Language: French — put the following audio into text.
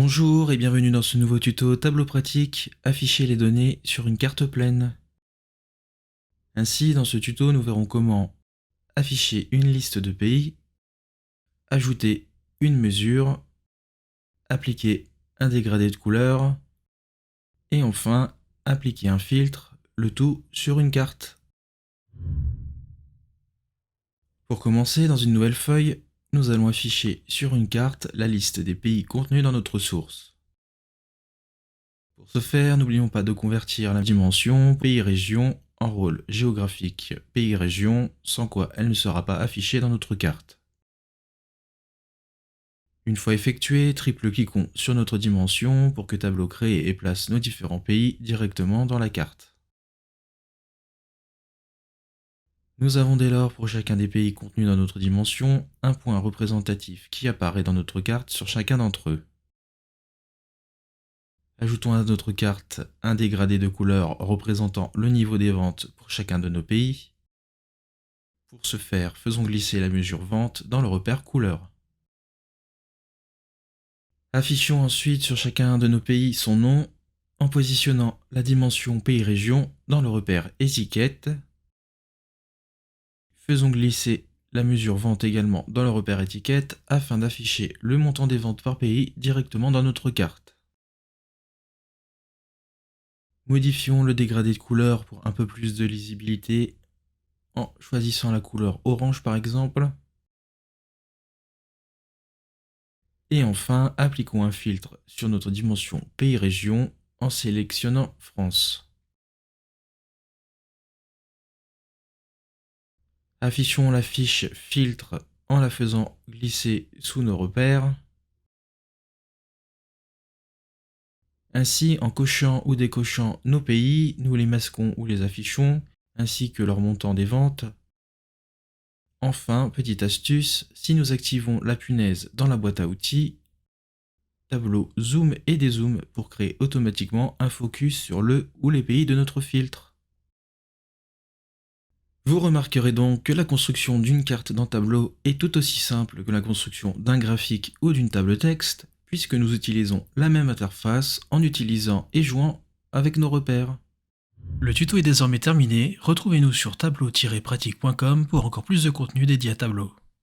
Bonjour et bienvenue dans ce nouveau tuto tableau pratique, afficher les données sur une carte pleine. Ainsi, dans ce tuto, nous verrons comment afficher une liste de pays, ajouter une mesure, appliquer un dégradé de couleur et enfin appliquer un filtre, le tout sur une carte. Pour commencer, dans une nouvelle feuille, nous allons afficher sur une carte la liste des pays contenus dans notre source. Pour ce faire, n'oublions pas de convertir la dimension pays-région en rôle géographique pays-région, sans quoi elle ne sera pas affichée dans notre carte. Une fois effectué, triple-cliquons sur notre dimension pour que Tableau crée et place nos différents pays directement dans la carte. Nous avons dès lors pour chacun des pays contenus dans notre dimension un point représentatif qui apparaît dans notre carte sur chacun d'entre eux. Ajoutons à notre carte un dégradé de couleur représentant le niveau des ventes pour chacun de nos pays. Pour ce faire, faisons glisser la mesure vente dans le repère couleur. Affichons ensuite sur chacun de nos pays son nom en positionnant la dimension pays-région dans le repère étiquette. Faisons glisser la mesure vente également dans le repère étiquette afin d'afficher le montant des ventes par pays directement dans notre carte. Modifions le dégradé de couleur pour un peu plus de lisibilité en choisissant la couleur orange par exemple. Et enfin, appliquons un filtre sur notre dimension pays-région en sélectionnant France. Affichons la fiche filtre en la faisant glisser sous nos repères. Ainsi, en cochant ou décochant nos pays, nous les masquons ou les affichons, ainsi que leur montant des ventes. Enfin, petite astuce, si nous activons la punaise dans la boîte à outils, Tableau zoom et dézoom pour créer automatiquement un focus sur le ou les pays de notre filtre. Vous remarquerez donc que la construction d'une carte dans Tableau est tout aussi simple que la construction d'un graphique ou d'une table texte, puisque nous utilisons la même interface en utilisant et jouant avec nos repères. Le tuto est désormais terminé, retrouvez-nous sur tableau-pratique.com pour encore plus de contenu dédié à Tableau.